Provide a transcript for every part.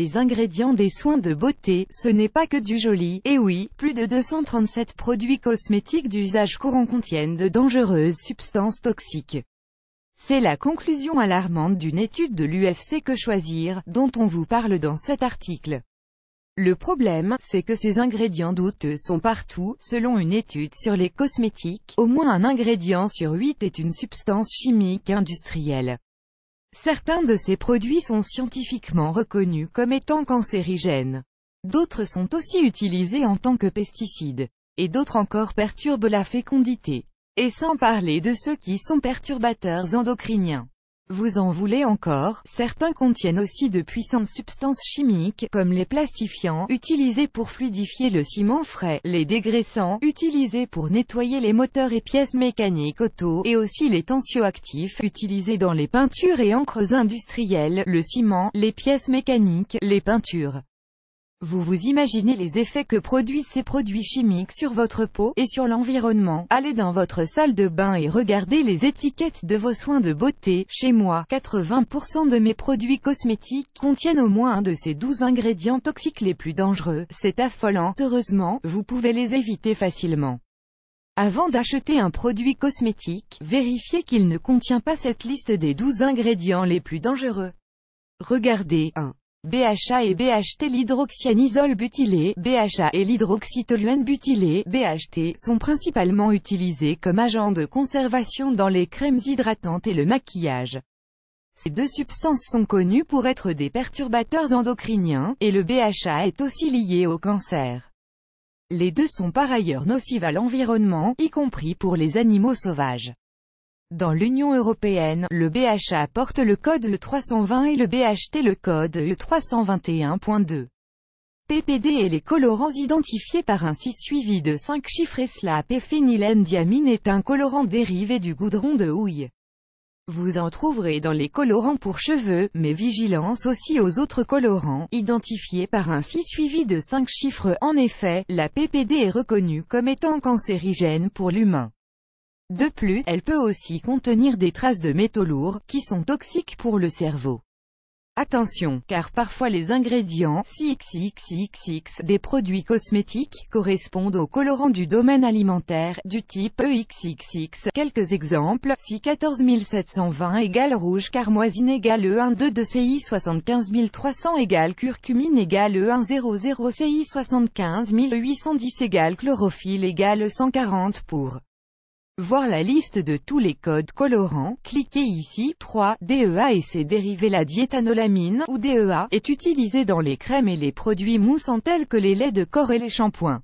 les ingrédients des soins de beauté, ce n'est pas que du joli, et oui, plus de 237 produits cosmétiques d'usage courant contiennent de dangereuses substances toxiques. C'est la conclusion alarmante d'une étude de l'UFC Que Choisir, dont on vous parle dans cet article. Le problème, c'est que ces ingrédients douteux sont partout. Selon une étude sur les cosmétiques, au moins un ingrédient sur 8 est une substance chimique industrielle. Certains de ces produits sont scientifiquement reconnus comme étant cancérigènes. D'autres sont aussi utilisés en tant que pesticides. Et d'autres encore perturbent la fécondité. Et sans parler de ceux qui sont perturbateurs endocriniens. Vous en voulez encore? Certains contiennent aussi de puissantes substances chimiques, comme les plastifiants, utilisés pour fluidifier le ciment frais, les dégraissants, utilisés pour nettoyer les moteurs et pièces mécaniques auto, et aussi les tensioactifs, utilisés dans les peintures et encres industrielles, le ciment, les pièces mécaniques, les peintures. Vous imaginez les effets que produisent ces produits chimiques sur votre peau, et sur l'environnement. Allez dans votre salle de bain et regardez les étiquettes de vos soins de beauté. Chez moi, 80% de mes produits cosmétiques contiennent au moins un de ces 12 ingrédients toxiques les plus dangereux. C'est affolant. Heureusement, vous pouvez les éviter facilement. Avant d'acheter un produit cosmétique, vérifiez qu'il ne contient pas cette liste des 12 ingrédients les plus dangereux. Regardez 1. BHA et BHT. L'hydroxyanisole butylé, BHA et l'hydroxytoluène butylé, BHT, sont principalement utilisés comme agents de conservation dans les crèmes hydratantes et le maquillage. Ces deux substances sont connues pour être des perturbateurs endocriniens, et le BHA est aussi lié au cancer. Les deux sont par ailleurs nocives à l'environnement, y compris pour les animaux sauvages. Dans l'Union européenne, le BHA porte le code E320 et le BHT le code E321.2. PPD et les colorants identifiés par un 6 suivi de 5 chiffres. SLAP et phénylendiamine est un colorant dérivé du goudron de houille. Vous en trouverez dans les colorants pour cheveux, mais vigilance aussi aux autres colorants, identifiés par un 6 suivi de 5 chiffres. En effet, la PPD est reconnue comme étant cancérigène pour l'humain. De plus, elle peut aussi contenir des traces de métaux lourds, qui sont toxiques pour le cerveau. Attention, car parfois les ingrédients XXXX des produits cosmétiques correspondent aux colorants du domaine alimentaire, du type EXXX. Quelques exemples: Si 14720 égale rouge carmoisine égale E12 de CI 75300 égale curcumine égale E100 CI 75810 égale chlorophylle égale 140 pour voir la liste de tous les codes colorants, cliquez ici. 3. DEA et ses dérivés. La diéthanolamine, ou DEA, est utilisée dans les crèmes et les produits moussants tels que les laits de corps et les shampoings.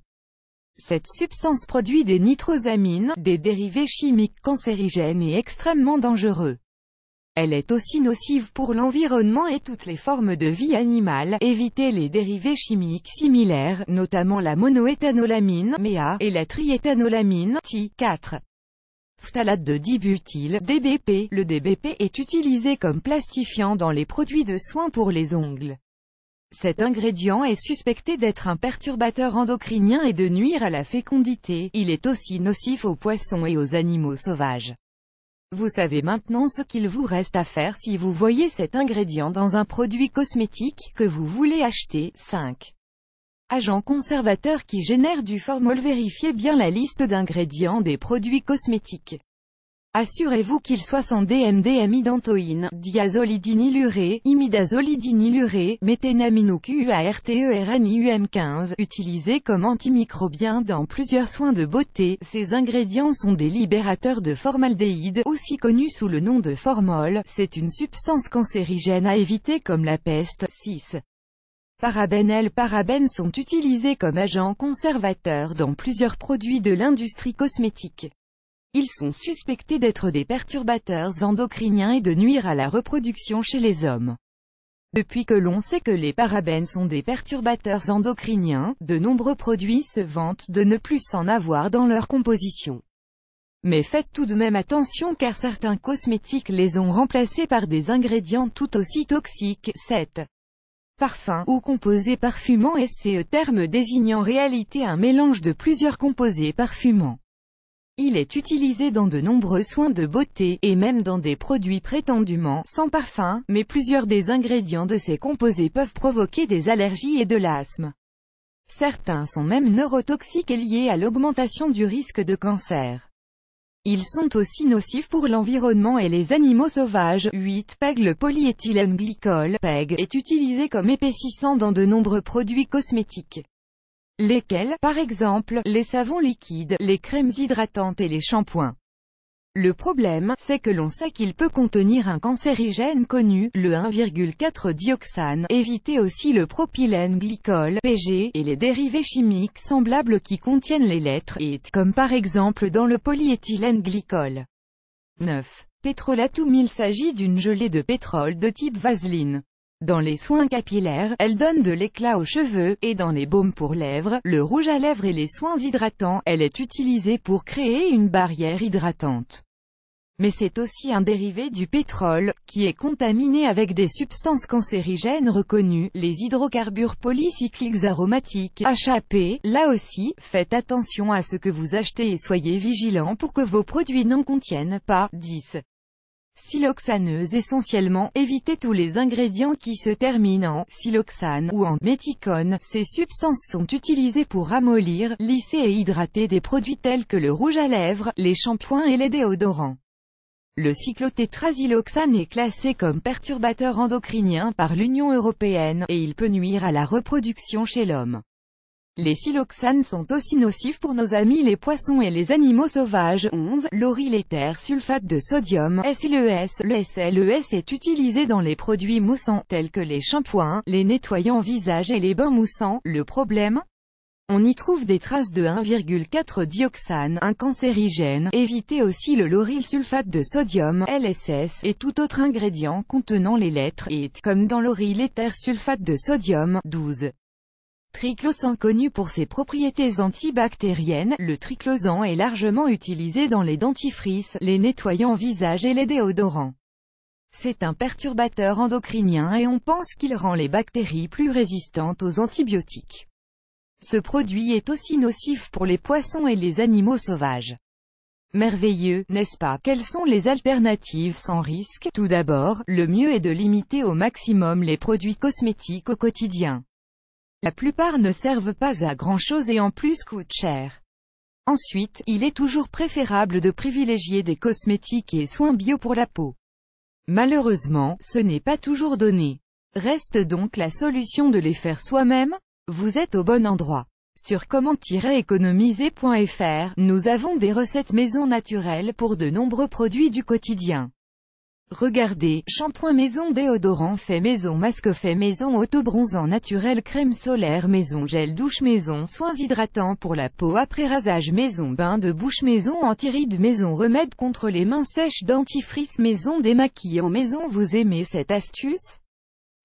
Cette substance produit des nitrosamines, des dérivés chimiques cancérigènes et extrêmement dangereux. Elle est aussi nocive pour l'environnement et toutes les formes de vie animale. Évitez les dérivés chimiques similaires, notamment la monoéthanolamine, MEA, et la triéthanolamine, TI4. Phtalate de dibutyl, DBP. Le DBP est utilisé comme plastifiant dans les produits de soins pour les ongles. Cet ingrédient est suspecté d'être un perturbateur endocrinien et de nuire à la fécondité. Il est aussi nocif aux poissons et aux animaux sauvages. Vous savez maintenant ce qu'il vous reste à faire si vous voyez cet ingrédient dans un produit cosmétique que vous voulez acheter. 5. Agents conservateurs qui génèrent du formol. Vérifiez bien la liste d'ingrédients des produits cosmétiques. Assurez-vous qu'ils soient sans DMDMidantoïne, diazolidinylurée, imidazolidinylurée, méthénaminoQUARTERNIUM15, utilisés comme antimicrobiens dans plusieurs soins de beauté. Ces ingrédients sont des libérateurs de formaldéhyde, aussi connu sous le nom de formol. C'est une substance cancérigène à éviter comme la peste. 6. Parabènes. Parabènes sont utilisés comme agents conservateurs dans plusieurs produits de l'industrie cosmétique. Ils sont suspectés d'être des perturbateurs endocriniens et de nuire à la reproduction chez les hommes. Depuis que l'on sait que les parabènes sont des perturbateurs endocriniens, de nombreux produits se vantent de ne plus en avoir dans leur composition. Mais faites tout de même attention car certains cosmétiques les ont remplacés par des ingrédients tout aussi toxiques. 7. Parfum, ou composés parfumants. SCE, terme désignant en réalité un mélange de plusieurs composés parfumants. Il est utilisé dans de nombreux soins de beauté, et même dans des produits prétendument sans parfum, mais plusieurs des ingrédients de ces composés peuvent provoquer des allergies et de l'asthme. Certains sont même neurotoxiques et liés à l'augmentation du risque de cancer. Ils sont aussi nocifs pour l'environnement et les animaux sauvages. 8. PEG. Le polyéthylène glycol, PEG, est utilisé comme épaississant dans de nombreux produits cosmétiques. Lesquels, par exemple, les savons liquides, les crèmes hydratantes et les shampoings. Le problème, c'est que l'on sait qu'il peut contenir un cancérigène connu, le 1,4-dioxane. Évitez aussi le propylène glycol, PG, et les dérivés chimiques semblables qui contiennent les lettres et T, comme par exemple dans le polyéthylène glycol. 9. Pétrolatum. Il s'agit d'une gelée de pétrole de type vaseline. Dans les soins capillaires, elle donne de l'éclat aux cheveux, et dans les baumes pour lèvres, le rouge à lèvres et les soins hydratants, elle est utilisée pour créer une barrière hydratante. Mais c'est aussi un dérivé du pétrole, qui est contaminé avec des substances cancérigènes reconnues, les hydrocarbures polycycliques aromatiques, HAP. Là aussi, faites attention à ce que vous achetez et soyez vigilants pour que vos produits n'en contiennent pas. 10. Siloxaneuse. Essentiellement, évitez tous les ingrédients qui se terminent en siloxane ou en méthicone. Ces substances sont utilisées pour ramollir, lisser et hydrater des produits tels que le rouge à lèvres, les shampoings et les déodorants. Le cyclotétrasyloxane est classé comme perturbateur endocrinien par l'Union européenne, et il peut nuire à la reproduction chez l'homme. Les siloxanes sont aussi nocifs pour nos amis les poissons et les animaux sauvages. 11. Lauryl sulfate de sodium, SLES. Le SLES est utilisé dans les produits moussants, tels que les shampoings, les nettoyants visage et les bains moussants. Le problème? On y trouve des traces de 1,4-dioxane, un cancérigène. Évitez aussi le lauryl sulfate de sodium, LSS, et tout autre ingrédient contenant les lettres et T, comme dans lauryl sulfate de sodium. 12. Triclosan. Connu pour ses propriétés antibactériennes, le triclosan est largement utilisé dans les dentifrices, les nettoyants visage et les déodorants. C'est un perturbateur endocrinien et on pense qu'il rend les bactéries plus résistantes aux antibiotiques. Ce produit est aussi nocif pour les poissons et les animaux sauvages. Merveilleux, n'est-ce pas? Quelles sont les alternatives sans risque? Tout d'abord, le mieux est de limiter au maximum les produits cosmétiques au quotidien. La plupart ne servent pas à grand-chose et en plus coûtent cher. Ensuite, il est toujours préférable de privilégier des cosmétiques et soins bio pour la peau. Malheureusement, ce n'est pas toujours donné. Reste donc la solution de les faire soi-même? Vous êtes au bon endroit. Sur comment-économiser.fr, nous avons des recettes maison naturelles pour de nombreux produits du quotidien. Regardez, shampoing maison, déodorant fait maison, masque fait maison, autobronzant naturel, crème solaire maison, gel douche maison, soins hydratants pour la peau après rasage maison, bain de bouche maison, anti-rides maison, remède contre les mains sèches, dentifrice maison, démaquillant maison. Vous aimez cette astuce?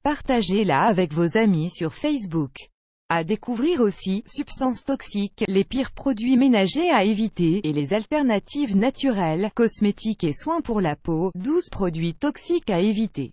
Partagez-la avec vos amis sur Facebook. À découvrir aussi, substances toxiques, les pires produits ménagers à éviter, et les alternatives naturelles, cosmétiques et soins pour la peau, 12 produits toxiques à éviter.